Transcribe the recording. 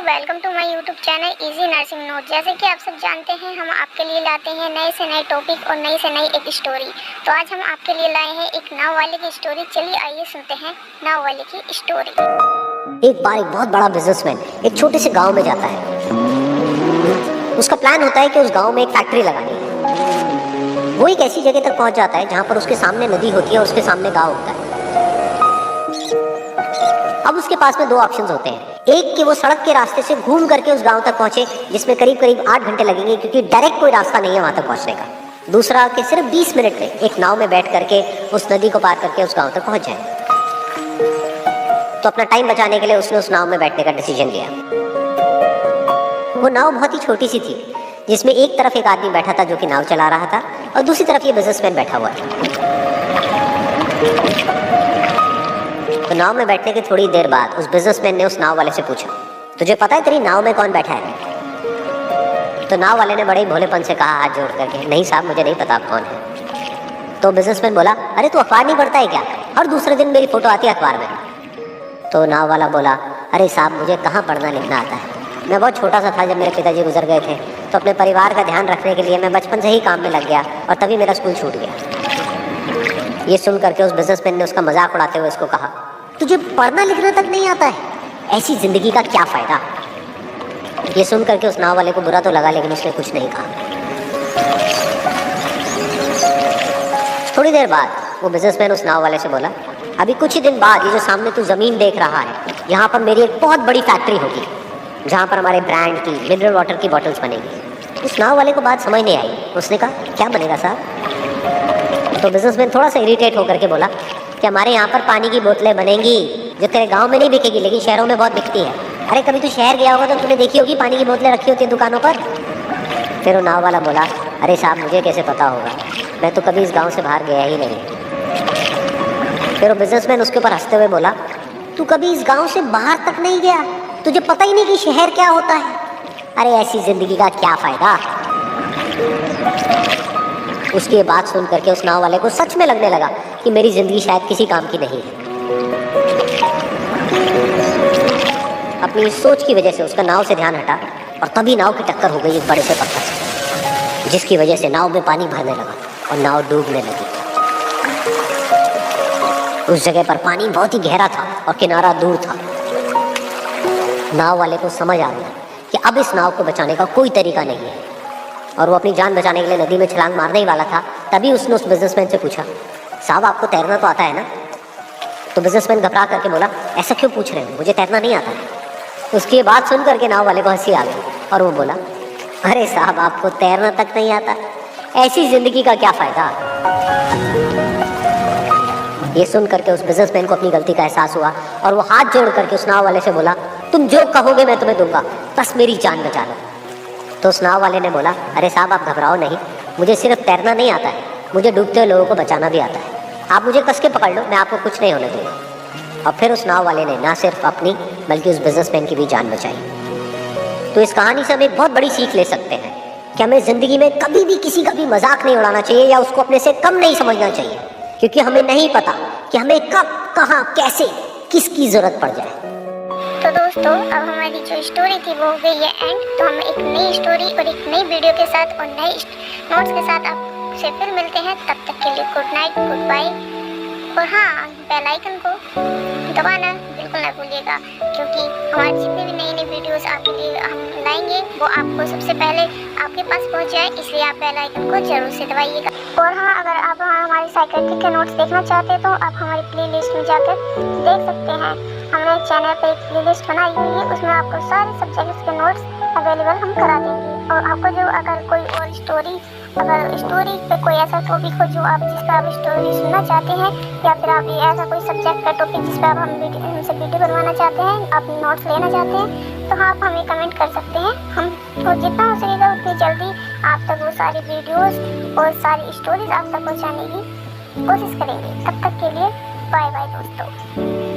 Welcome to my YouTube channel easy nursing note. जैसे कि आप सब जानते हैं, हम आपके लिए लाते हैं नए से नए टॉपिक और नई से नई एक स्टोरी। तो आज हम आपके लिए लाए हैं एक नाव वाले की स्टोरी। चलिए आइए सुनते हैं नाव वाले की स्टोरी। एक बार एक बहुत बड़ा बिजनेसमैन एक छोटे से गांव में जाता है। उसका प्लान होता है कि उस गांव में एक फैक्ट्री लगानी है। वो एक ऐसी जगह तक पहुंच जाता है जहां पर उसके सामने नदी होती है और उसके सामने गांव होता है। अब उसके पास में दो ऑप्शंस होते हैं। एक कि वो सड़क के रास्ते से घूम करके उस गांव तक पहुंचे, जिसमें करीब करीब 8 घंटे लगेंगे, क्योंकि डायरेक्ट कोई रास्ता नहीं है वहां तक पहुंचने का। दूसरा कि सिर्फ 20 मिनट में एक नाव में बैठ करके उस नदी को पार करके उस गांव तक पहुंच जाए। तो अपना टाइम बचाने के लिए उसने उस नाव में बैठने का डिसीजन लिया। वो नाव बहुत ही छोटी सी थी, जिसमें एक तरफ एक आदमी बैठा था जो कि नाव चला रहा था, और दूसरी तरफ ये बिजनेसमैन बैठा हुआ था। तो नाव में बैठने के थोड़ी देर बाद उस बिजनेसमैन ने उस नाव वाले से पूछा, तुझे पता है तेरी नाव में कौन बैठा है? तो नाव वाले ने बड़े भोलेपन से कहा हाथ जोड़ करके, नहीं साहब मुझे नहीं पता आप कौन है। तो बिजनेसमैन बोला, अरे तू अखबार नहीं पढ़ता है क्या? हर दूसरे दिन मेरी फोटो आती है अखबार में। तो नाव वाला बोला, अरे साहब मुझे कहाँ पढ़ना लिखना आता है, मैं बहुत छोटा सा था जब मेरे पिताजी गुजर गए थे, तो अपने परिवार का ध्यान रखने के लिए मैं बचपन से ही काम में लग गया और तभी मेरा स्कूल छूट गया। ये सुन करके उस बिजनेसमैन ने उसका मजाक उड़ाते हुए उसको कहा, तुझे पढ़ना लिखना तक नहीं आता है, ऐसी जिंदगी का क्या फायदा? ये सुन करके उस नाव वाले को बुरा तो लगा, लेकिन उसने कुछ नहीं कहा। थोड़ी देर बाद वो बिजनेसमैन उस नाव वाले से बोला, अभी कुछ ही दिन बाद ये जो सामने तू जमीन देख रहा है, यहाँ पर मेरी एक बहुत बड़ी फैक्ट्री होगी, जहाँ पर हमारे ब्रांड की मिनरल वाटर की बॉटल्स बनेगी। उस नाव वाले को बात समझ नहीं आई। उसने कहा, क्या बनेगा साहब? तो बिजनेसमैन थोड़ा सा इरिटेट होकर के बोला कि हमारे यहाँ पर पानी की बोतलें बनेंगी, जो तेरे गांव में नहीं बिकेगी लेकिन शहरों में बहुत बिकती है। अरे कभी तू शहर गया होगा तो तूने देखी होगी पानी की बोतलें रखी होती है दुकानों पर। फिर वो नाव वाला बोला, अरे साहब मुझे कैसे पता होगा, मैं तो कभी इस गाँव से बाहर गया ही नहीं। फिर वो बिजनेसमैन उसके ऊपर हंसते हुए बोला, तू कभी इस गांव से बाहर तक नहीं गया, तुझे पता ही नहीं कि शहर क्या होता है? अरे ऐसी जिंदगी का क्या फायदा? उसकी ये बात सुन करके उस नाव वाले को सच में लगने लगा कि मेरी जिंदगी शायद किसी काम की नहीं है। अपनी इस सोच की वजह से उसका नाव से ध्यान हटा और तभी नाव की टक्कर हो गई एक बड़े से पत्थर से, जिसकी वजह से नाव में पानी भरने लगा और नाव डूबने लगी। उस जगह पर पानी बहुत ही गहरा था और किनारा दूर था। नाव वाले को समझ आ गया कि अब इस नाव को बचाने का कोई तरीका नहीं है, और वो अपनी जान बचाने के लिए नदी में छलांग मारने ही वाला था। तभी उसने उस बिजनेसमैन से पूछा, साहब आपको तैरना तो आता है ना? तो बिजनेसमैन घबरा करके बोला, ऐसा क्यों पूछ रहे हो, मुझे तैरना नहीं आता है। उसकी ये बात सुन करके नाव वाले को हंसी आ गई और वो बोला, अरे साहब आपको तैरना तक नहीं आता, ऐसी जिंदगी का क्या फायदा? ये सुन करके उस बिजनेसमैन को अपनी गलती का एहसास हुआ और वो हाथ जोड़ करके उस नाव वाले से बोला, तुम जो कहोगे मैं तुम्हें दूंगा, बस मेरी जान बचा लो। तो उस नाव वाले ने बोला, अरे साहब आप घबराओ नहीं, मुझे सिर्फ तैरना नहीं आता है, मुझे डूबते हुए लोगों को बचाना भी आता है। आप मुझे कस के पकड़ लो, मैं आपको कुछ नहीं होने दूंगा। और फिर उस नाव वाले ने ना सिर्फ अपनी बल्कि उस बिजनेसमैन की भी जान बचाई। तो इस कहानी से हम एक बहुत बड़ी सीख ले सकते हैं कि हमें ज़िंदगी में कभी भी किसी का भी मजाक नहीं उड़ाना चाहिए या उसको अपने से कम नहीं समझना चाहिए, क्योंकि हमें नहीं पता कि हमें कब कहाँ कैसे किसकी ज़रूरत पड़ जाए। तो दोस्तों, अब हमारी जो स्टोरी थी वो हो गई है एंड। तो हम एक नई स्टोरी और एक नई वीडियो के साथ और नए नोट्स के साथ आपसे फिर मिलते हैं। तब तक के लिए गुड नाइट, गुड बाय। और हाँ, बेल आइकन को दबाना बिल्कुल ना भूलिएगा, क्योंकि हमारे जितने भी नई नई वीडियोस आपके लिए हम लाएंगे वो आपको सबसे पहले आपके पास पहुंच जाए, इसलिए आप बेल आइकन को जरूर से दबाइएगा। और हाँ, अगर आप हमारे साइकियाट्रिक के नोट्स देखना चाहते हैं तो आप हमारी प्लेलिस्ट में जाकर देख सकते हैं। हमने चैनल पे एक प्लेलिस्ट बनाई हुई है, उसमें आपको सारे सब्जेक्ट्स के नोट्स अवेलेबल हम करा देंगे। और आपको जो अगर कोई और स्टोरी पे कोई ऐसा टॉपिक हो जो आप जिस पर आप स्टोरी सुनना चाहते हैं, या फिर आप ऐसा कोई सब्जेक्ट का टॉपिक जिस पर आप हमसे वीडियो बनवाना चाहते हैं, आप नोट्स लेना चाहते हैं, तो हाँ आप हमें कमेंट कर सकते हैं। हम तो जितना हो सकेगा उतनी जल्दी आप तक वो सारी वीडियोस और सारी स्टोरीज आप तक पहुँचाने की कोशिश करेंगे। तब तक के लिए बाय बाय दोस्तों।